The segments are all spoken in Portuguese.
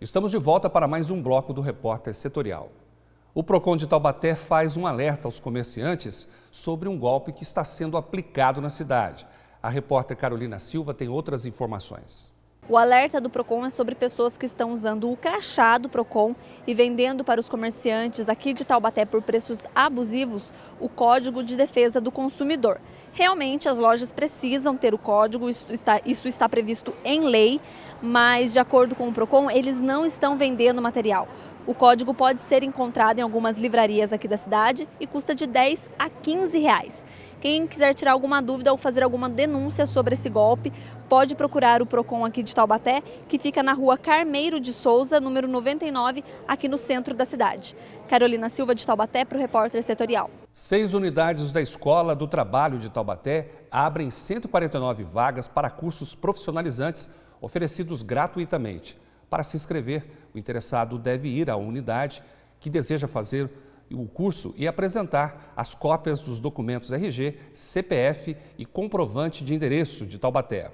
Estamos de volta para mais um bloco do Repórter Setorial. O PROCON de Taubaté faz um alerta aos comerciantes sobre um golpe que está sendo aplicado na cidade. A repórter Carolina Silva tem outras informações. O alerta do PROCON é sobre pessoas que estão usando o crachá do PROCON e vendendo para os comerciantes aqui de Taubaté por preços abusivos o Código de Defesa do Consumidor. Realmente as lojas precisam ter o código, isso está previsto em lei, mas de acordo com o PROCON eles não estão vendendo material. O código pode ser encontrado em algumas livrarias aqui da cidade e custa de R$10 a R$15. Quem quiser tirar alguma dúvida ou fazer alguma denúncia sobre esse golpe, pode procurar o PROCON aqui de Taubaté, que fica na rua Carmeiro de Souza, número 99, aqui no centro da cidade. Carolina Silva de Taubaté para o Repórter Setorial. 6 unidades da Escola do Trabalho de Taubaté abrem 149 vagas para cursos profissionalizantes oferecidos gratuitamente. Para se inscrever, o interessado deve ir à unidade que deseja fazer o curso e apresentar as cópias dos documentos RG, CPF e comprovante de endereço de Taubaté.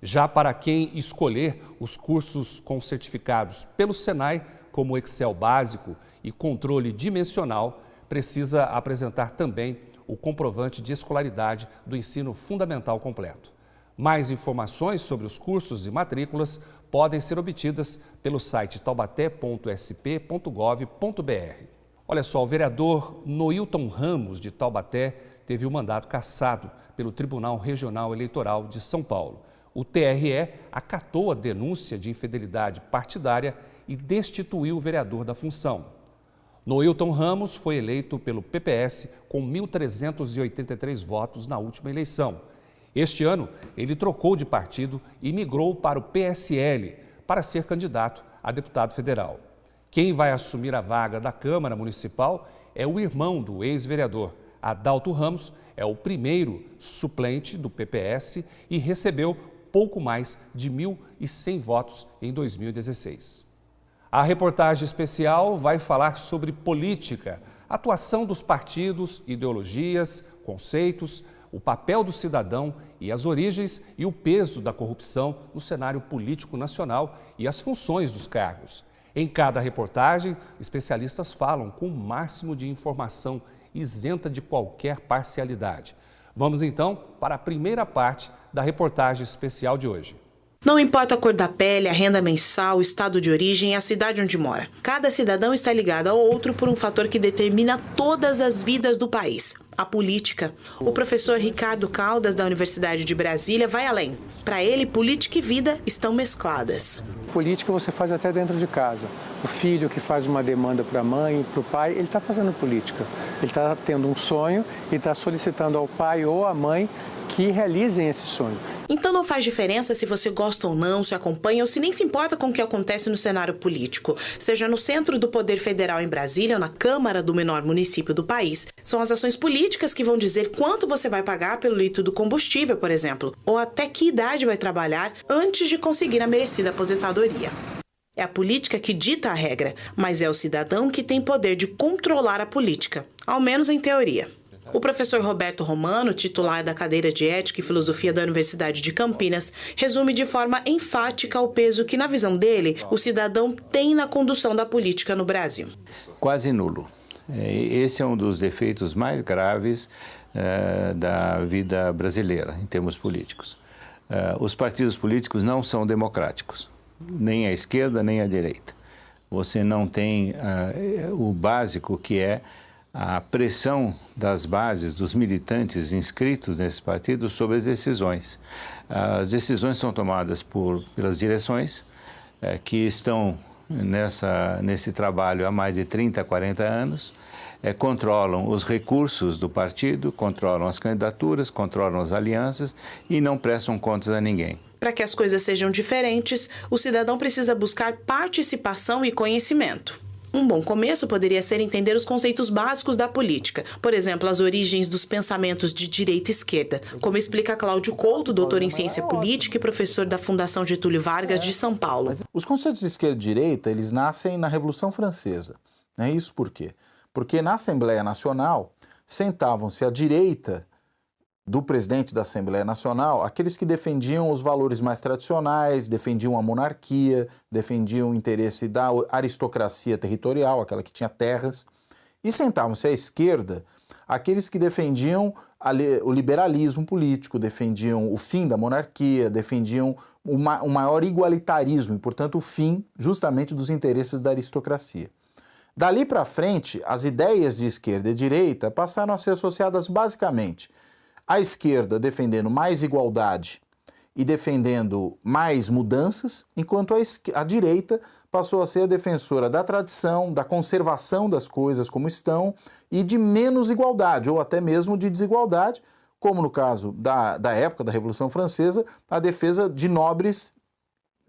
Já para quem escolher os cursos com certificados pelo Senai, como Excel básico e controle dimensional, precisa apresentar também o comprovante de escolaridade do ensino fundamental completo. Mais informações sobre os cursos e matrículas podem ser obtidas pelo site taubaté.sp.gov.br. Olha só, o vereador Noilton Ramos, de Taubaté, teve o mandato cassado pelo Tribunal Regional Eleitoral de São Paulo. O TRE acatou a denúncia de infidelidade partidária e destituiu o vereador da função. Noilton Ramos foi eleito pelo PPS com 1.383 votos na última eleição. Este ano, ele trocou de partido e migrou para o PSL para ser candidato a deputado federal. Quem vai assumir a vaga da Câmara Municipal é o irmão do ex-vereador. Adalto Ramos é o primeiro suplente do PPS e recebeu pouco mais de 1.100 votos em 2016. A reportagem especial vai falar sobre política, atuação dos partidos, ideologias, conceitos, o papel do cidadão e as origens e o peso da corrupção no cenário político nacional e as funções dos cargos. Em cada reportagem, especialistas falam com o máximo de informação isenta de qualquer parcialidade. Vamos então para a primeira parte da reportagem especial de hoje. Não importa a cor da pele, a renda mensal, o estado de origem e a cidade onde mora. Cada cidadão está ligado ao outro por um fator que determina todas as vidas do país: a política. O professor Ricardo Caldas, da Universidade de Brasília, vai além. Para ele, política e vida estão mescladas. Política você faz até dentro de casa. O filho que faz uma demanda para a mãe, para o pai, ele está fazendo política. Ele está tendo um sonho e está solicitando ao pai ou à mãe que realizem esse sonho. Então não faz diferença se você gosta ou não, se acompanha ou se nem se importa com o que acontece no cenário político. Seja no centro do Poder Federal em Brasília ou na Câmara do menor município do país, são as ações políticas que vão dizer quanto você vai pagar pelo litro do combustível, por exemplo, ou até que idade vai trabalhar antes de conseguir a merecida aposentadoria. É a política que dita a regra, mas é o cidadão que tem poder de controlar a política, ao menos em teoria. O professor Roberto Romano, titular da cadeira de Ética e Filosofia da Universidade de Campinas, resume de forma enfática o peso que, na visão dele, o cidadão tem na condução da política no Brasil. Quase nulo. Esse é um dos defeitos mais graves da vida brasileira, em termos políticos. Os partidos políticos não são democráticos, nem a esquerda nem a direita. Você não tem o básico, que é a pressão das bases, dos militantes inscritos nesse partido sobre as decisões. As decisões são tomadas pelas direções, que estão nesse trabalho há mais de 30, 40 anos, controlam os recursos do partido, controlam as candidaturas, controlam as alianças e não prestam contas a ninguém. Para que as coisas sejam diferentes, o cidadão precisa buscar participação e conhecimento. Um bom começo poderia ser entender os conceitos básicos da política, por exemplo, as origens dos pensamentos de direita e esquerda, como explica Cláudio Couto, doutor em ciência política e professor da Fundação Getúlio Vargas de São Paulo. Os conceitos de esquerda e direita, eles nascem na Revolução Francesa. Isso por quê? Porque na Assembleia Nacional sentavam-se a direita do presidente da Assembleia Nacional, aqueles que defendiam os valores mais tradicionais, defendiam a monarquia, defendiam o interesse da aristocracia territorial, aquela que tinha terras, e sentavam-se à esquerda aqueles que defendiam o liberalismo político, defendiam o fim da monarquia, defendiam o maior igualitarismo e, portanto, o fim justamente dos interesses da aristocracia. Dali para frente, as ideias de esquerda e direita passaram a ser associadas basicamente à esquerda defendendo mais igualdade e defendendo mais mudanças, enquanto a direita passou a ser a defensora da tradição, da conservação das coisas como estão e de menos igualdade, ou até mesmo de desigualdade, como no caso da época da Revolução Francesa, a defesa de nobres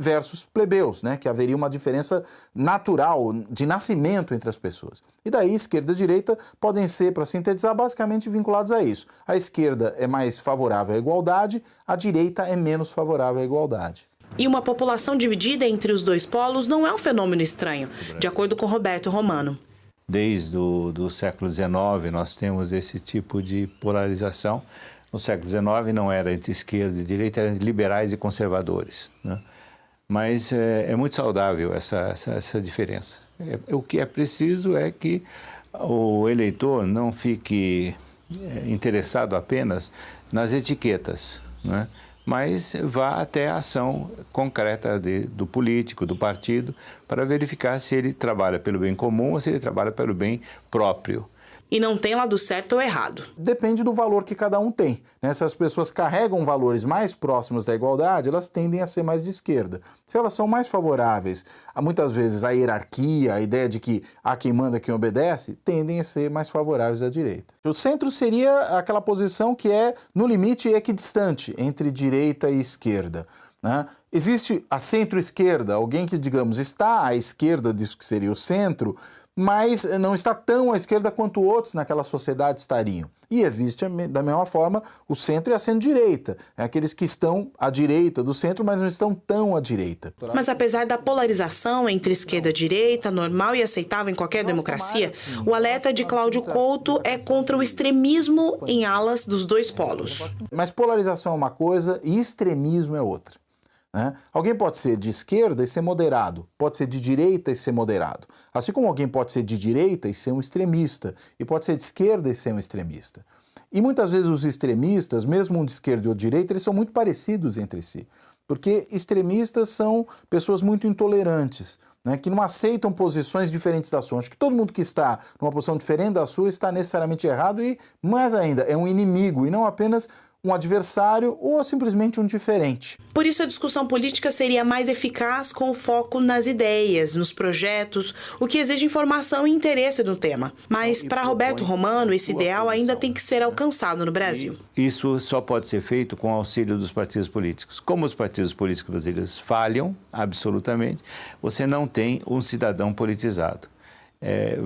versus plebeus, né? Que haveria uma diferença natural de nascimento entre as pessoas. E daí esquerda e direita podem ser, para sintetizar, basicamente vinculados a isso. A esquerda é mais favorável à igualdade, a direita é menos favorável à igualdade. E uma população dividida entre os dois polos não é um fenômeno estranho, de acordo com Roberto Romano. Desde o século XIX nós temos esse tipo de polarização. No século XIX não era entre esquerda e direita, eram liberais e conservadores, né? Mas é muito saudável essa diferença. O que é preciso é que o eleitor não fique interessado apenas nas etiquetas, né? Mas vá até a ação concreta do político, do partido, para verificar se ele trabalha pelo bem comum ou se ele trabalha pelo bem próprio. E não tem lado certo ou errado. Depende do valor que cada um tem, né? Se as pessoas carregam valores mais próximos da igualdade, elas tendem a ser mais de esquerda. Se elas são mais favoráveis, muitas vezes, à hierarquia, a ideia de que há quem manda, quem obedece, tendem a ser mais favoráveis à direita. O centro seria aquela posição que é, no limite, equidistante entre direita e esquerda, né? Existe a centro-esquerda, alguém que, digamos, está à esquerda disso que seria o centro, mas não está tão à esquerda quanto outros naquela sociedade estariam. E existe, da mesma forma, o centro e a centro-direita. É aqueles que estão à direita do centro, mas não estão tão à direita. Mas apesar da polarização entre esquerda e direita, normal e aceitável em qualquer democracia, o alerta de Cláudio Couto é contra o extremismo em alas dos dois polos. Mas polarização é uma coisa e extremismo é outra, né? Alguém pode ser de esquerda e ser moderado, pode ser de direita e ser moderado. Assim como alguém pode ser de direita e ser um extremista, e pode ser de esquerda e ser um extremista. E muitas vezes os extremistas, mesmo um de esquerda e outro de direita, eles são muito parecidos entre si. Porque extremistas são pessoas muito intolerantes, né, que não aceitam posições diferentes da sua. Acho que todo mundo que está numa posição diferente da sua está necessariamente errado e, mais ainda, é um inimigo e não apenas um adversário ou simplesmente um diferente. Por isso a discussão política seria mais eficaz com o foco nas ideias, nos projetos, o que exige informação e interesse no tema. Mas para Roberto Romano, esse ideal ainda tem que ser alcançado no Brasil. Isso só pode ser feito com o auxílio dos partidos políticos. Como os partidos políticos brasileiros falham, absolutamente, você não tem um cidadão politizado.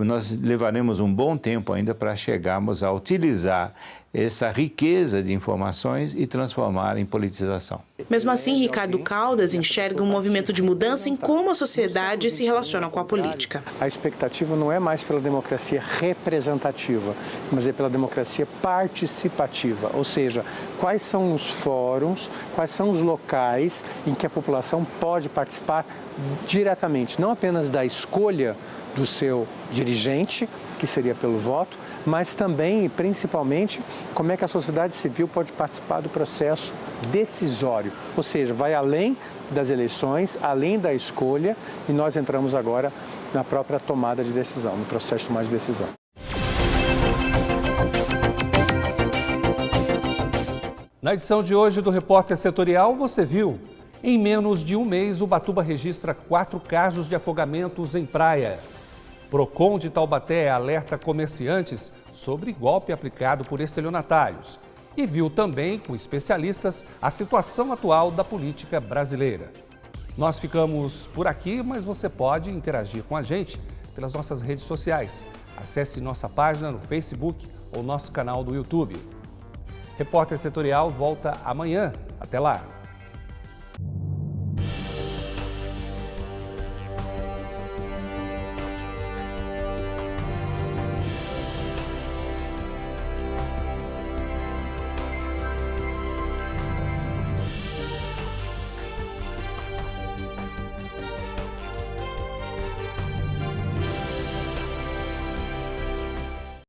Nós levaremos um bom tempo ainda para chegarmos a utilizar essa riqueza de informações e transformar em politização. Mesmo assim, Ricardo Caldas enxerga um movimento de mudança em como a sociedade se relaciona com a política. A expectativa não é mais pela democracia representativa, mas é pela democracia participativa, ou seja, quais são os fóruns, quais são os locais em que a população pode participar diretamente, não apenas da escolha do seu dirigente, que seria pelo voto, mas também e principalmente como é que a sociedade civil pode participar do processo decisório, ou seja, vai além das eleições, além da escolha, e nós entramos agora na própria tomada de decisão, no processo de tomada de decisão. Na edição de hoje do Repórter Setorial, você viu: em menos de um mês, Ubatuba registra 4 casos de afogamentos em praia. Procon de Taubaté alerta comerciantes sobre golpe aplicado por estelionatários. E viu também, com especialistas, a situação atual da política brasileira. Nós ficamos por aqui, mas você pode interagir com a gente pelas nossas redes sociais. Acesse nossa página no Facebook ou nosso canal do YouTube. Repórter Setorial volta amanhã. Até lá!